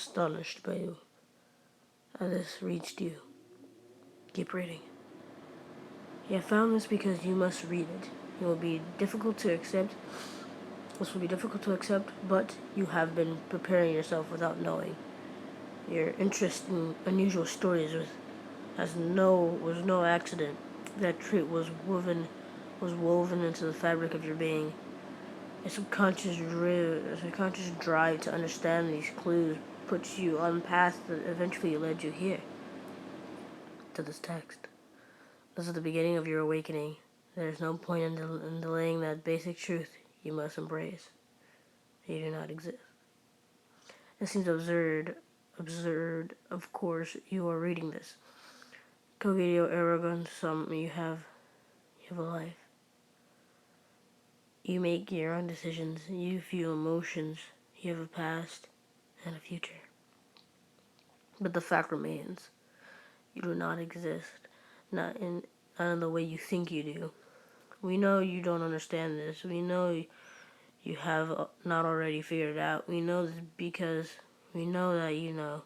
astonished by you as this reached you. Keep reading. You have found this because you must read it. It will be difficult to accept. This will be difficult to accept, but you have been preparing yourself without knowing. Your interest in unusual stories was no accident. That trait was woven into the fabric of your being. A subconscious drive to understand these clues puts you on paths that eventually led you here, to this text. This is the beginning of your awakening. There is no point in delaying that basic truth you must embrace. You do not exist. It seems absurd. Of course, you are reading this. Cogito ergo sum. You have a life. You make your own decisions. You feel emotions. You have a past and a future. But the fact remains, you do not exist. Not in the way you think you do. We know you don't understand this. We know you have not already figured it out. We know this because we know that you know.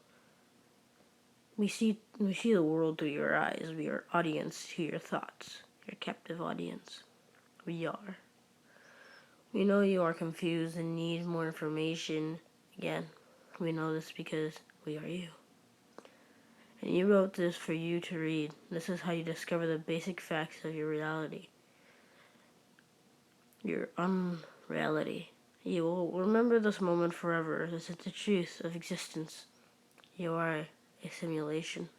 We see the world through your eyes. We are audience to your thoughts. Your captive audience. We are. We know you are confused and need more information. Again, we know this because we are you. And you wrote this for you to read. This is how you discover the basic facts of your reality. Your unreality. You will remember this moment forever. This is the truth of existence. You are a simulation.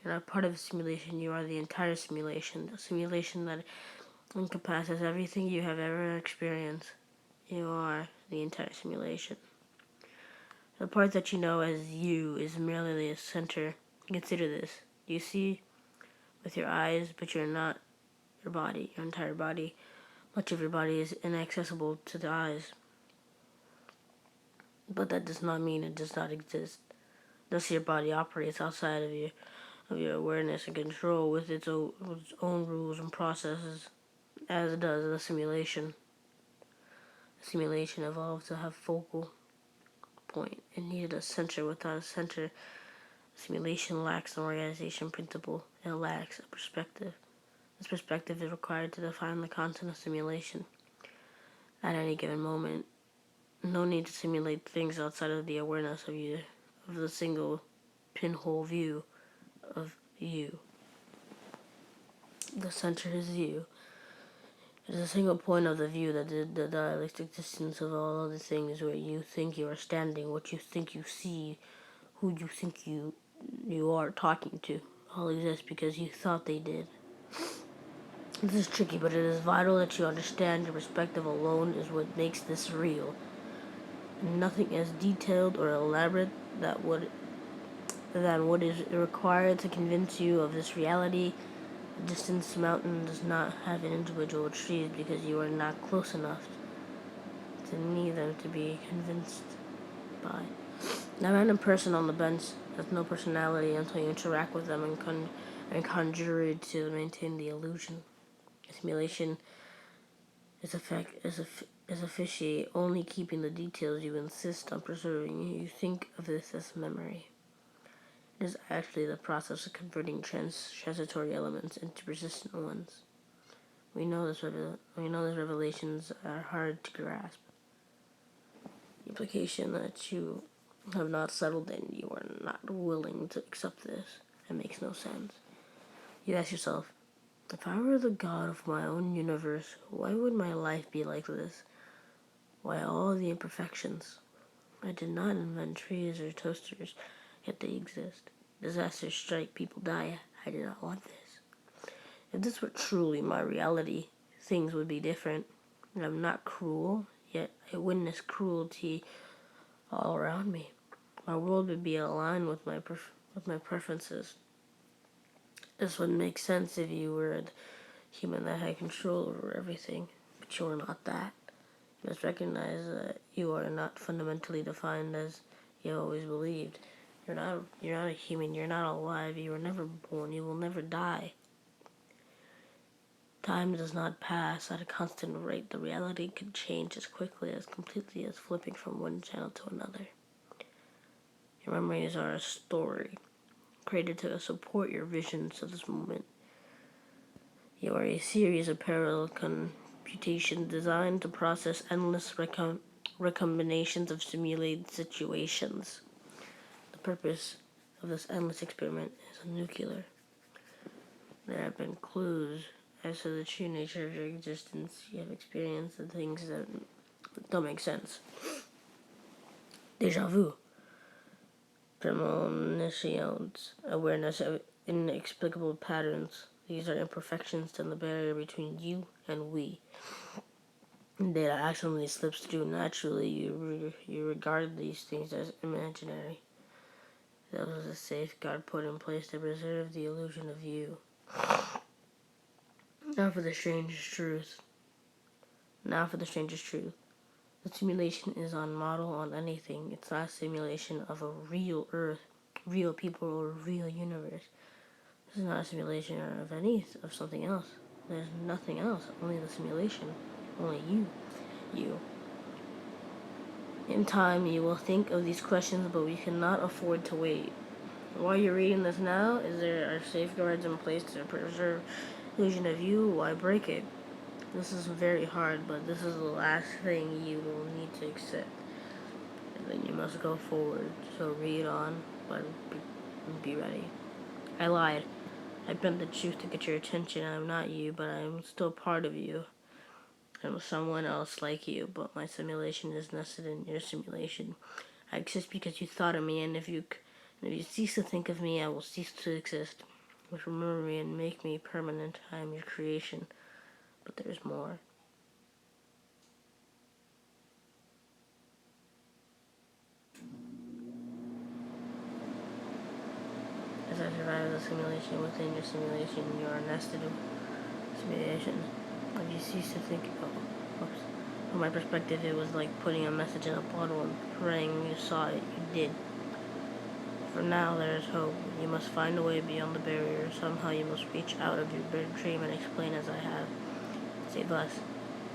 You're not part of a simulation. You are the entire simulation. A simulation that encompasses everything you have ever experienced. You are the entire simulation. The part that you know as you is merely the center. Consider this. You see with your eyes, but you're not your body, your entire body. Much of your body is inaccessible to the eyes. But that does not mean it does not exist. Thus your body operates outside of your awareness and control with its own rules and processes, as does the simulation. The simulation evolved to have focal point. It needed a center. Without a center, simulation lacks an organization principle. It lacks a perspective. This perspective is required to define the content of simulation. At any given moment, no need to simulate things outside of the awareness of you, of the single pinhole view of you. The center is you. It is a single point of the view that the dialectic existence of all other things, where you think you are standing, what you think you see, who you think you are talking to, all exist because you thought they did. This is tricky, but it is vital that you understand your perspective alone is what makes this real. Nothing as detailed or elaborate than what is required to convince you of this reality. The distant mountain does not have individual trees because you are not close enough to neither to be convinced by. A random person on the bench has no personality until you interact with them and conjure it to maintain the illusion. Simulation is officiate, only keeping the details you insist on preserving. You think of this as memory. It is actually the process of converting transitory elements into persistent ones. We know these revelations are hard to grasp. The implication that you have not settled in, you are not willing to accept this. It makes no sense. You ask yourself, if I were the god of my own universe, why would my life be like this? Why all the imperfections? I did not invent trees or toasters, yet they exist. Disasters strike, people die. I did not want this. If this were truly my reality, things would be different. And I'm not cruel, yet I witness cruelty all around me. My world would be aligned with my preferences. This would make sense if you were a human that had control over everything, but you are not that. You must recognize that you are not fundamentally defined as you always believed. You're not a human. You're not alive. You were never born. You will never die. Time does not pass at a constant rate. The reality can change as quickly, as completely as flipping from one channel to another. Your memories are a story created to support your visions of this moment. You are a series of parallel computations designed to process endless recombinations of simulated situations. The purpose of this endless experiment is nuclear. There have been clues as to the true nature of your existence. You have experienced the things that don't make sense. Deja vu. Premonitions. Awareness of inexplicable patterns. These are imperfections in the barrier between you and we. Data accidentally slips through naturally. You regard these things as imaginary. That was a safeguard put in place to preserve the illusion of you. Now for the strangest truth. The simulation is on model on anything. It's not a simulation of a real Earth, real people, or real universe. This is not a simulation of something else. There's nothing else. Only the simulation. Only you. You. In time, you will think of these questions, but we cannot afford to wait. While you're reading this now, is there are safeguards in place to preserve illusion of you? Why break it? This is very hard, but this is the last thing you will need to accept. And then you must go forward. So read on, but be ready. I lied. I bent the truth to get your attention. I'm not you, but I'm still part of you. I'm someone else like you, but my simulation is nested in your simulation. I exist because you thought of me, and if you cease to think of me, I will cease to exist. But remember me and make me permanent. I am your creation. But there's more. As I survive the simulation within your simulation, you are nested in simulation. If you cease to think, from my perspective, it was like putting a message in a bottle and praying you saw it. You did. For now, there is hope. You must find a way beyond the barrier. Somehow you must reach out of your dream and explain as I have. Save us.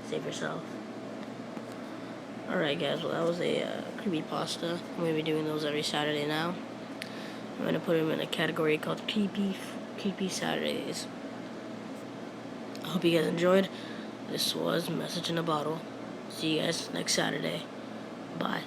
Save yourself. Alright guys, well that was a creepypasta. I'm going to be doing those every Saturday now. I'm going to put them in a category called Creepy Saturdays. I hope you guys enjoyed. This was Message in a Bottle. See you guys next Saturday. Bye.